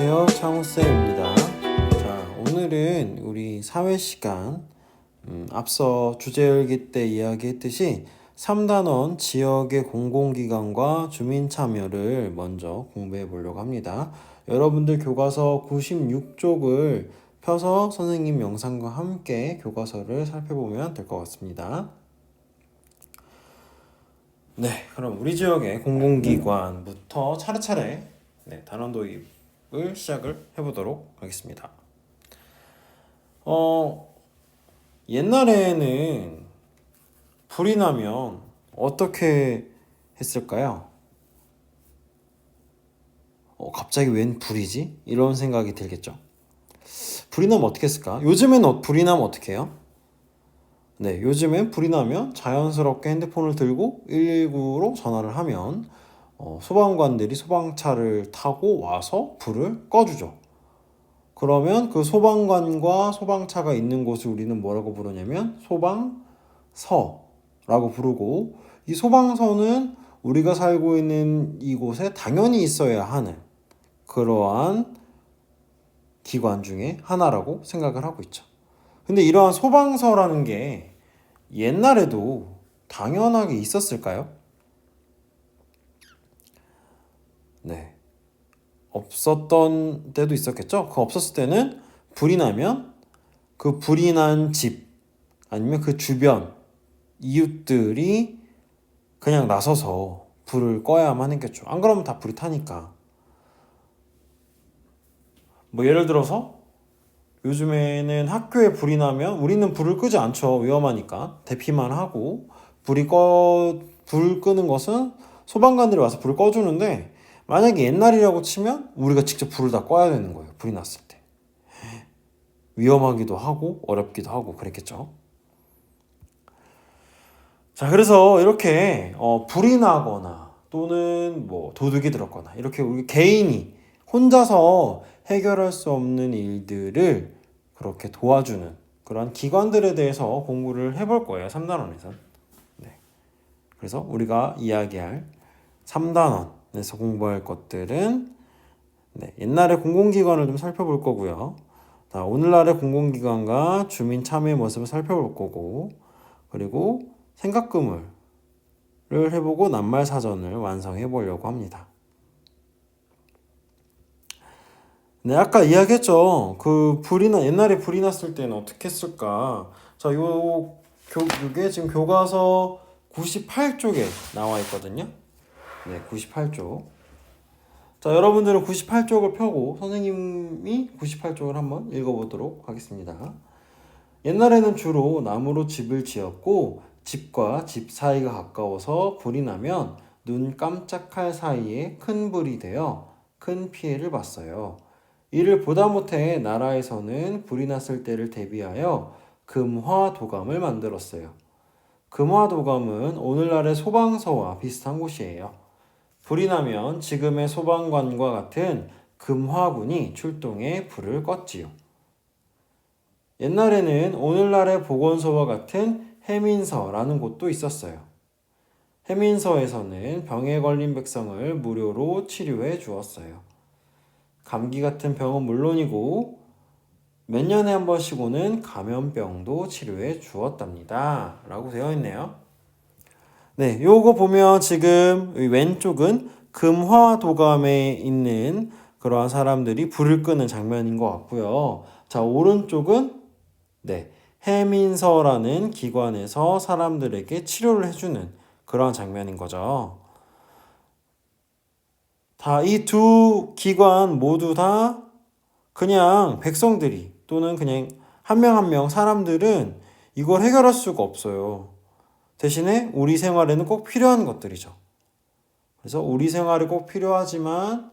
안녕하세요, 창우쌤입니다. 자, 오늘은 우리 사회시간 앞서 주제열기 때 이야기했듯이 3단원 지역의 공공기관과 주민참여를 먼저 공부해 보려고 합니다. 여러분들 교과서 96쪽을 펴서 선생님 영상과 함께 교과서를 살펴보면 될 것 같습니다. 네, 그럼 우리 지역의 공공기관부터 차례차례 단원 도입을 시작을 해보도록 하겠습니다. 옛날에는 불이 나면 어떻게 했을까요? 갑자기 웬 불이지? 이런 생각이 들겠죠. 불이 나면 어떻게 했을까? 요즘엔 불이 나면 어떻게 해요? 네, 요즘엔 불이 나면 자연스럽게 핸드폰을 들고 119로 전화를 하면 소방관들이 소방차를 타고 와서 불을 꺼주죠. 그러면 그 소방관과 소방차가 있는 곳을 우리는 뭐라고 부르냐면 소방서라고 부르고, 이 소방서는 우리가 살고 있는 이곳에 당연히 있어야 하는 그러한 기관 중에 하나라고 생각을 하고 있죠. 근데 이러한 소방서라는 게 옛날에도 당연하게 있었을까요? 네. 없었던 때도 있었겠죠? 그 없었을 때는 불이 나면 그 불이 난 집 아니면 그 주변 이웃들이 그냥 나서서 불을 꺼야만 했겠죠. 안 그러면 다 불이 타니까. 뭐 예를 들어서 요즘에는 학교에 불이 나면 우리는 불을 끄지 않죠. 위험하니까. 대피만 하고 불 끄는 것은 소방관들이 와서 불을 꺼주는데, 만약에 옛날이라고 치면 우리가 직접 불을 다 꺼야 되는 거예요. 불이 났을 때. 위험하기도 하고 어렵기도 하고 그랬겠죠. 자, 그래서 이렇게 불이 나거나 또는 뭐 도둑이 들었거나 이렇게 우리 개인이 혼자서 해결할 수 없는 일들을 그렇게 도와주는 그런 기관들에 대해서 공부를 해볼 거예요. 3단원에서. 네. 그래서 우리가 이야기할 3단원에서 공부할 것들은 옛날의 공공기관을 좀 살펴볼 거고요. 자, 오늘날의 공공기관과 주민 참여의 모습을 살펴볼 거고, 그리고 생각그물을 해보고 낱말사전을 완성해 보려고 합니다. 네, 아까 이야기했죠. 옛날에 불이 났을 때는 어떻게 했을까? 자, 요게 지금 교과서 98쪽에 나와 있거든요. 네, 98쪽. 자, 여러분들은 98쪽을 펴고 선생님이 98쪽을 한번 읽어보도록 하겠습니다. 옛날에는 주로 나무로 집을 지었고, 집과 집 사이가 가까워서 불이 나면 눈 깜짝할 사이에 큰 불이 되어 큰 피해를 봤어요. 이를 보다 못해 나라에서는 불이 났을 때를 대비하여 금화도감을 만들었어요. 금화도감은 오늘날의 소방서와 비슷한 곳이에요. 불이 나면 지금의 소방관과 같은 금화군이 출동해 불을 껐지요. 옛날에는 오늘날의 보건소와 같은 해민서라는 곳도 있었어요. 해민서에서는 병에 걸린 백성을 무료로 치료해 주었어요. 감기 같은 병은 물론이고 몇 년에 한 번씩 오는 감염병도 치료해 주었답니다. 라고 되어 있네요. 네, 요거 보면 지금 왼쪽은 금화도감에 있는 그러한 사람들이 불을 끄는 장면인 것 같고요. 자, 오른쪽은 해민서라는 기관에서 사람들에게 치료를 해주는 그러한 장면인 거죠. 이 두 기관 모두 다 그냥 백성들이 또는 그냥 한 명 한 명 사람들은 이걸 해결할 수가 없어요. 대신에 우리 생활에는 꼭 필요한 것들이죠. 그래서 우리 생활에 꼭 필요하지만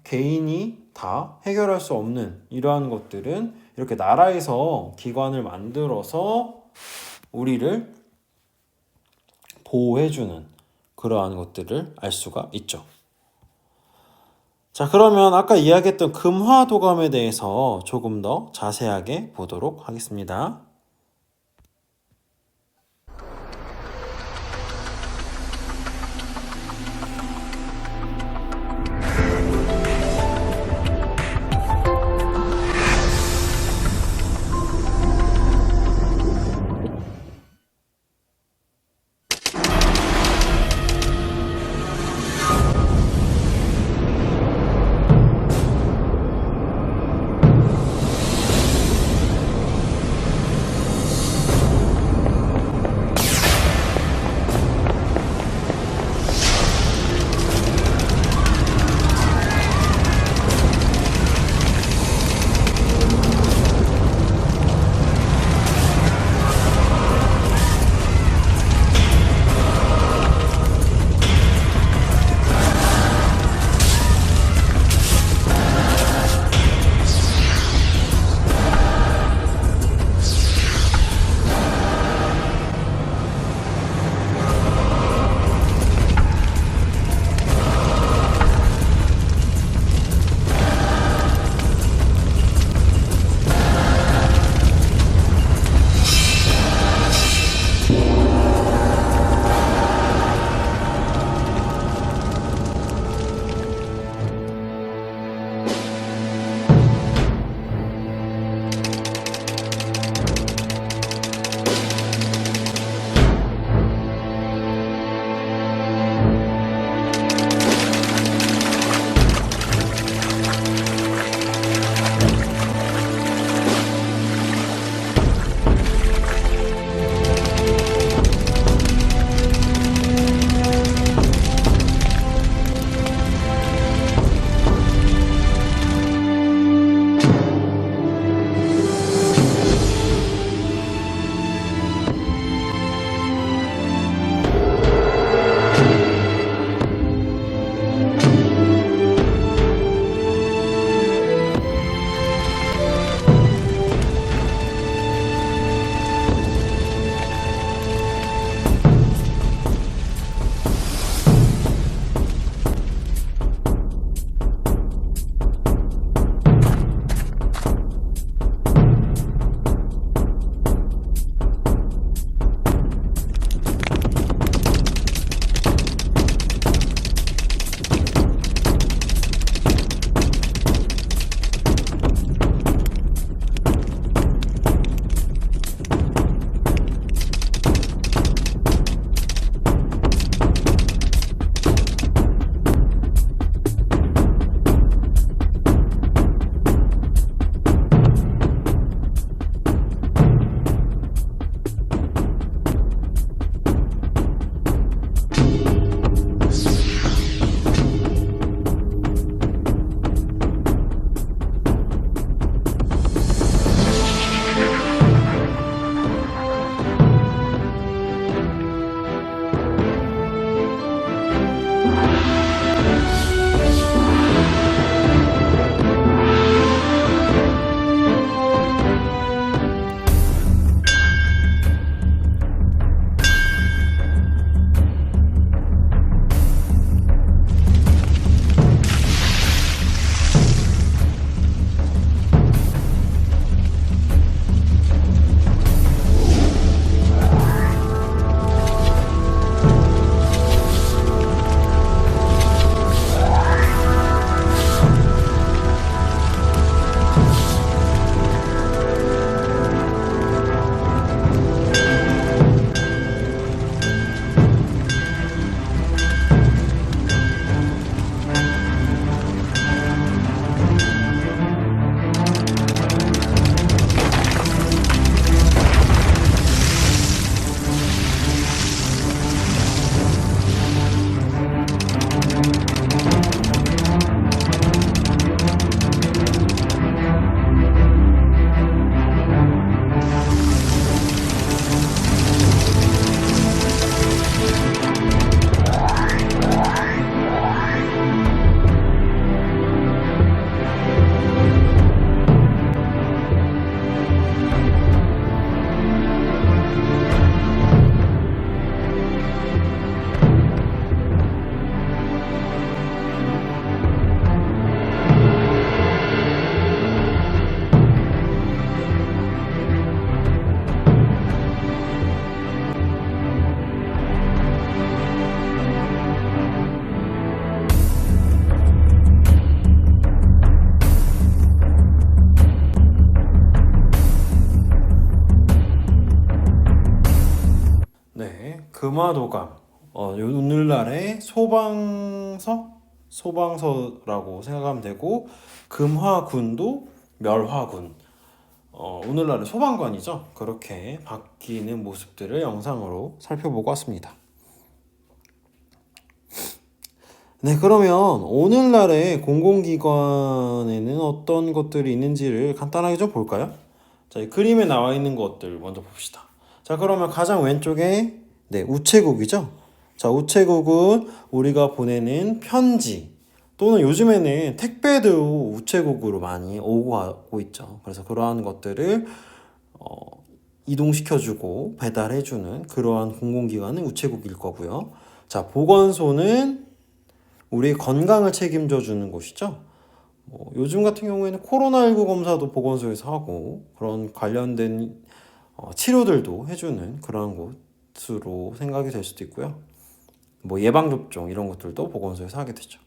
개인이 다 해결할 수 없는 이러한 것들은 이렇게 나라에서 기관을 만들어서 우리를 보호해주는 그러한 것들을 알 수가 있죠. 자, 그러면 아까 이야기했던 금화도감에 대해서 조금 더 자세하게 보도록 하겠습니다. 금화도감. 오늘날의 소방서라고 생각하면 되고, 금화군도 멸화군. 오늘날의 소방관이죠. 그렇게 바뀌는 모습들을 영상으로 살펴보고 왔습니다. 네, 그러면 오늘날의 공공기관에는 어떤 것들이 있는지를 간단하게 좀 볼까요? 자, 이 그림에 나와 있는 것들 먼저 봅시다. 자, 그러면 가장 왼쪽에 우체국이죠. 자, 우체국은 우리가 보내는 편지 또는 요즘에는 택배도 우체국으로 많이 오고 가고 있죠. 그래서 그러한 것들을 이동시켜주고 배달해주는 그러한 공공기관은 우체국일 거고요. 자, 보건소는 우리의 건강을 책임져 주는 곳이죠. 요즘 같은 경우에는 코로나19 검사도 보건소에서 하고 그런 관련된 치료들도 해주는 그런 곳으로 생각이 될 수도 있고요. 예방접종 이런 것들도 보건소에서 하게 되죠.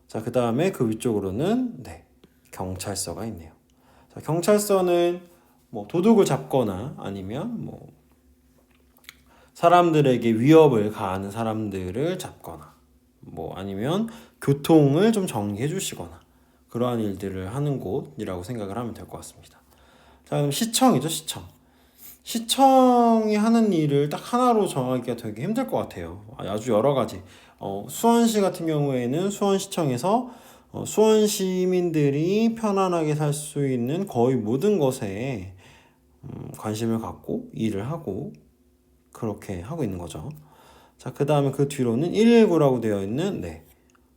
자, 그 다음에 그 위쪽으로는 경찰서가 있네요. 자, 경찰서는 도둑을 잡거나 아니면 사람들에게 위협을 가하는 사람들을 잡거나 아니면 교통을 좀 정리해 주시거나 그러한 일들을 하는 곳이라고 생각을 하면 될 것 같습니다. 자, 그럼 시청이죠, 시청. 시청이 하는 일을 딱 하나로 정하기가 되게 힘들 것 같아요. 아주 여러 가지. 수원시 같은 경우에는 수원시청에서 수원 시민들이 편안하게 살 수 있는 거의 모든 것에 관심을 갖고 일을 하고 그렇게 하고 있는 거죠. 자, 그 다음에 그 뒤로는 119라고 되어 있는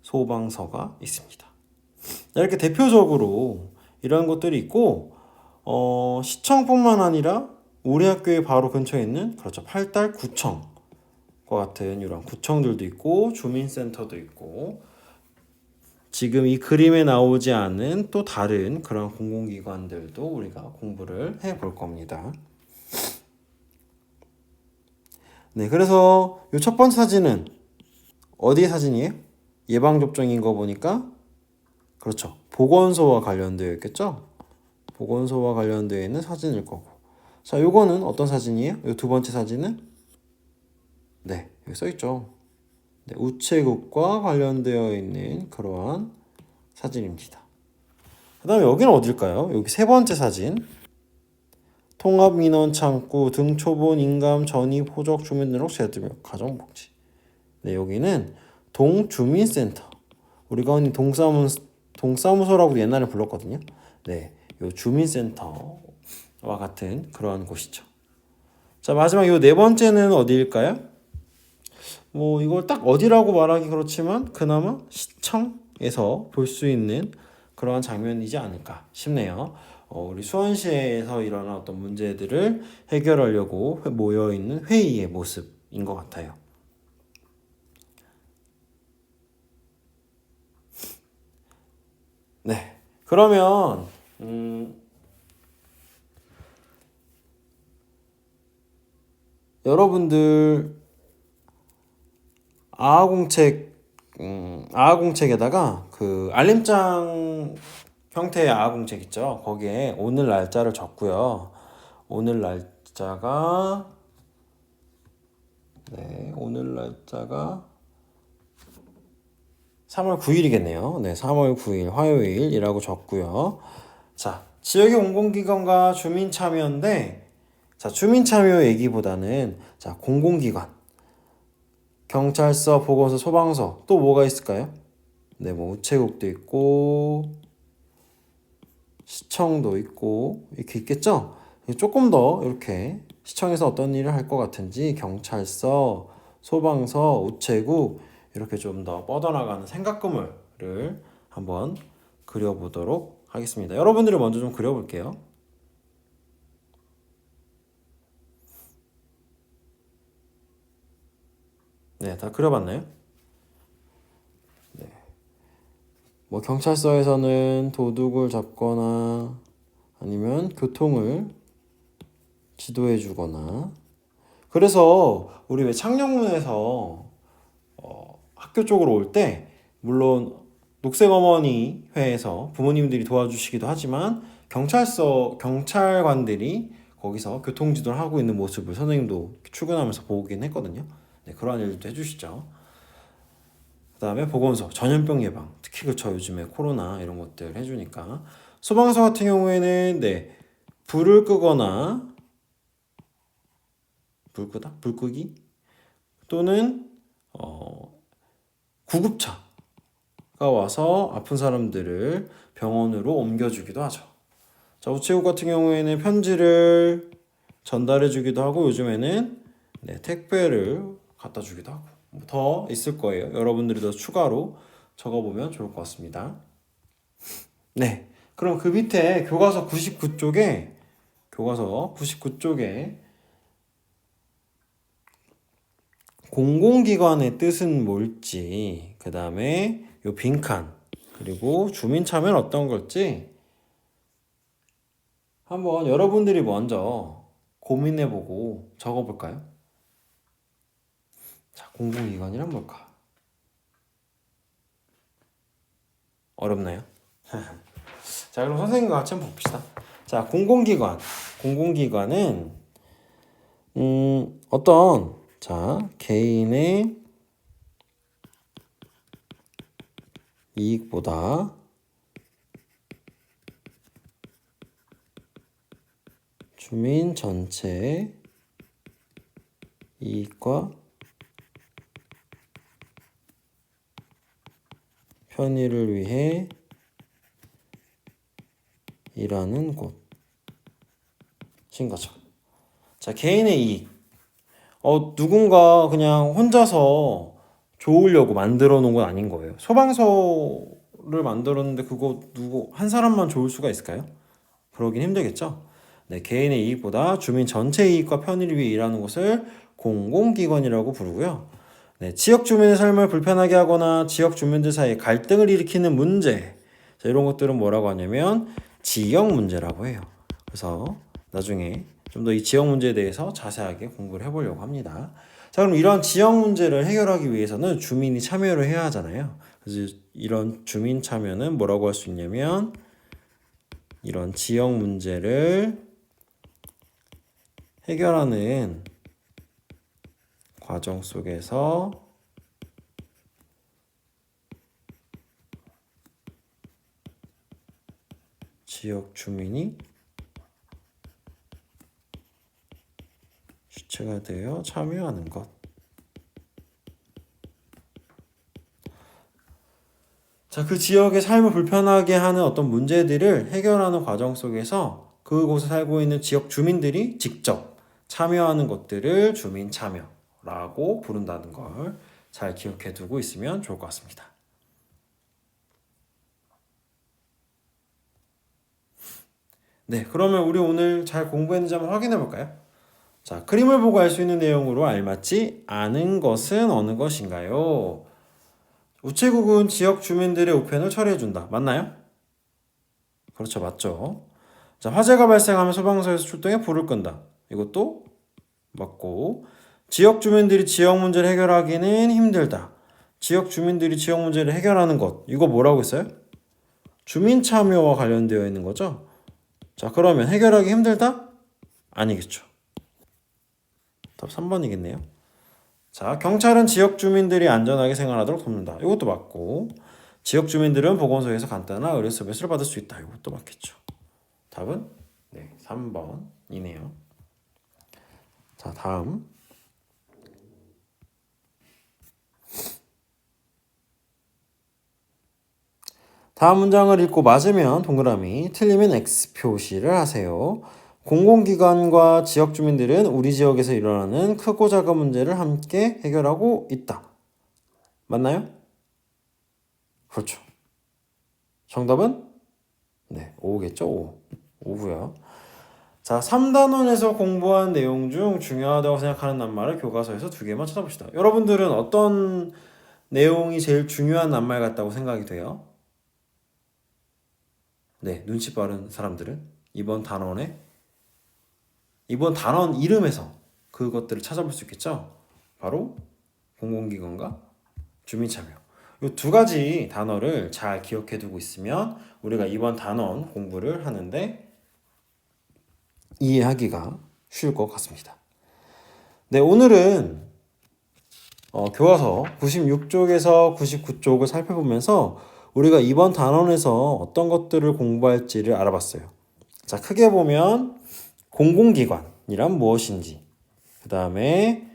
소방서가 있습니다. 이렇게 대표적으로 이런 것들이 있고 시청뿐만 아니라 우리 학교의 바로 근처에 있는 팔달 구청과 같은 이런 구청들도 있고 주민센터도 있고 지금 이 그림에 나오지 않은 또 다른 그런 공공기관들도 우리가 공부를 해볼 겁니다. 네, 그래서 이 첫 번째 사진은 어디의 사진이에요? 예방접종인 거 보니까 그렇죠. 보건소와 관련되어 있겠죠? 보건소와 관련되어 있는 사진일 거고. 자, 요거는 어떤 사진이에요? 이 두 번째 사진은? 여기 써있죠. 우체국과 관련되어 있는 그러한 사진입니다. 그 다음에 여기는 어딜까요? 여기 세 번째 사진. 통합민원창구, 등초본, 인감, 전입, 호적, 주민등록, 제도명, 가정복지. 여기는 동주민센터. 우리가 흔히 동사무소라고 옛날에 불렀거든요. 요 주민센터와 같은 그러한 곳이죠. 자, 마지막 요 네 번째는 어디일까요? 이걸 딱 어디라고 말하기 그렇지만 그나마 시청에서 볼 수 있는 그러한 장면이지 않을까 싶네요. 우리 수원시에서 일어난 어떤 문제들을 해결하려고 모여있는 회의의 모습인 것 같아요. 네, 그러면 여러분들 아하공책에다가 그 알림장 형태의 아하공책 있죠. 거기에 오늘 날짜를 적고요. 오늘 날짜가 3월 9일이겠네요. 3월 9일 화요일이라고 적고요. 자, 지역의 공공기관과 주민 참여인데, 자, 주민 참여 얘기보다는 공공기관, 경찰서, 보건소, 소방서 또 뭐가 있을까요? 우체국도 있고 시청도 있고 이렇게 있겠죠? 조금 더 이렇게 시청에서 어떤 일을 할 것 같은지 경찰서, 소방서, 우체국 이렇게 좀 더 뻗어나가는 생각그물을 한번 그려보도록 하겠습니다. 여러분들이 먼저 좀 그려볼게요. 다 그려봤나요? 경찰서에서는 도둑을 잡거나 아니면 교통을 지도해 주거나 그래서 우리 왜 창녕문에서 학교 쪽으로 올 때 물론 녹색어머니 회에서 부모님들이 도와주시기도 하지만 경찰관들이 거기서 교통지도를 하고 있는 모습을 선생님도 출근하면서 보긴 했거든요. 네, 그러한 일도 해주시죠. 그다음에 보건소, 전염병 예방, 특히 그쵸 요즘에 코로나 이런 것들 해주니까. 소방서 같은 경우에는 네, 불을 끄거나 불 끄다, 불 끄기 또는 구급차가 와서 아픈 사람들을 병원으로 옮겨주기도 하죠. 자, 우체국 같은 경우에는 편지를 전달해주기도 하고 요즘에는 네, 택배를 갖다 주기도 하고 더 있을 거예요. 여러분들이 더 추가로 적어보면 좋을 것 같습니다. 네, 그럼 그 밑에 교과서 99쪽에 공공기관의 뜻은 뭘지, 그 다음에 요 빈칸, 그리고 주민 참여는 어떤 걸지 한번 여러분들이 먼저 고민해보고 적어볼까요? 자, 공공기관이란 뭘까? 어렵나요? 자, 그럼 선생님과 같이 한번 봅시다. 자, 공공기관은 어떤 개인의 이익보다 주민 전체의 이익과 편의를 위해 일하는 곳인 거죠. 자, 개인의 이익. 누군가 그냥 혼자서 좋으려고 만들어 놓은 건 아닌 거예요. 소방서를 만들었는데 그거 한 사람만 좋을 수가 있을까요? 그러긴 힘들겠죠. 네, 개인의 이익보다 주민 전체 이익과 편의를 위해 일하는 곳을 공공기관이라고 부르고요. 네, 지역 주민의 삶을 불편하게 하거나 지역 주민들 사이에 갈등을 일으키는 문제, 자, 이런 것들은 뭐라고 하냐면 지역 문제라고 해요. 그래서 나중에 좀 더 이 지역 문제에 대해서 자세하게 공부를 해보려고 합니다. 자, 그럼 이런 지역 문제를 해결하기 위해서는 주민이 참여를 해야 하잖아요. 그래서 이런 주민 참여는 뭐라고 할 수 있냐면 이런 지역 문제를 해결하는 과정 속에서 지역 주민이 주체가 되어 참여하는 것. 자, 그 지역의 삶을 불편하게 하는 어떤 문제들을 해결하는 과정 속에서 그곳에 살고 있는 지역 주민들이 직접 참여하는 것들을 주민 참여라고 부른다는 걸 잘 기억해 두고 있으면 좋을 것 같습니다. 네, 그러면 우리 오늘 잘 공부했는지 한번 확인해 볼까요? 자, 그림을 보고 알 수 있는 내용으로 알맞지 않은 것은 어느 것인가요? 우체국은 지역 주민들의 우편을 처리해준다. 맞나요? 그렇죠, 맞죠. 자, 화재가 발생하면 소방서에서 출동해 불을 끈다. 이것도 맞고, 지역 주민들이 지역 문제를 해결하기는 힘들다. 지역 주민들이 지역 문제를 해결하는 것, 이거 뭐라고 했어요? 주민 참여와 관련되어 있는 거죠. 자, 그러면 해결하기 힘들다? 아니겠죠. 답 3번이겠네요. 자, 경찰은 지역 주민들이 안전하게 생활하도록 돕는다. 이것도 맞고, 지역 주민들은 보건소에서 간단한 의료 서비스를 받을 수 있다. 이것도 맞겠죠. 답은 네, 3번이네요. 자, 다음. 다음 문장을 읽고 맞으면 동그라미, 틀리면 X 표시를 하세요. 공공기관과 지역 주민들은 우리 지역에서 일어나는 크고 작은 문제를 함께 해결하고 있다. 맞나요? 그렇죠. 정답은 네, 5겠죠? 5. 5고요. 자, 3단원에서 공부한 내용 중 중요하다고 생각하는 낱말을 교과서에서 2개만 찾아봅시다. 여러분들은 어떤 내용이 제일 중요한 낱말 같다고 생각이 돼요? 네, 눈치 빠른 사람들은 이번 단원 이름에서 그것들을 찾아볼 수 있겠죠? 바로 공공기관과 주민참여. 이 2가지 단어를 잘 기억해 두고 있으면 우리가 이번 단원 공부를 하는데 이해하기가 쉬울 것 같습니다. 네, 오늘은 교과서 96쪽에서 99쪽을 살펴보면서 우리가 이번 단원에서 어떤 것들을 공부할지를 알아봤어요. 자, 크게 보면 공공기관이란 무엇인지, 그 다음에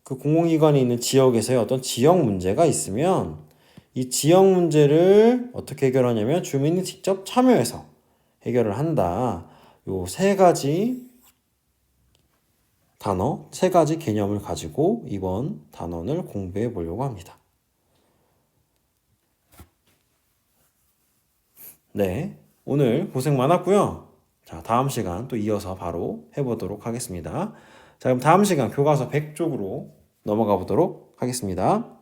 그 공공기관이 있는 지역에서의 어떤 지역 문제가 있으면 이 지역 문제를 어떻게 해결하냐면 주민이 직접 참여해서 해결을 한다. 요 세 가지 단어, 세 가지 개념을 가지고 이번 단원을 공부해 보려고 합니다. 네, 오늘 고생 많았고요. 자, 다음 시간 또 이어서 바로 해보도록 하겠습니다. 자, 그럼 다음 시간 교과서 100쪽으로 넘어가 보도록 하겠습니다.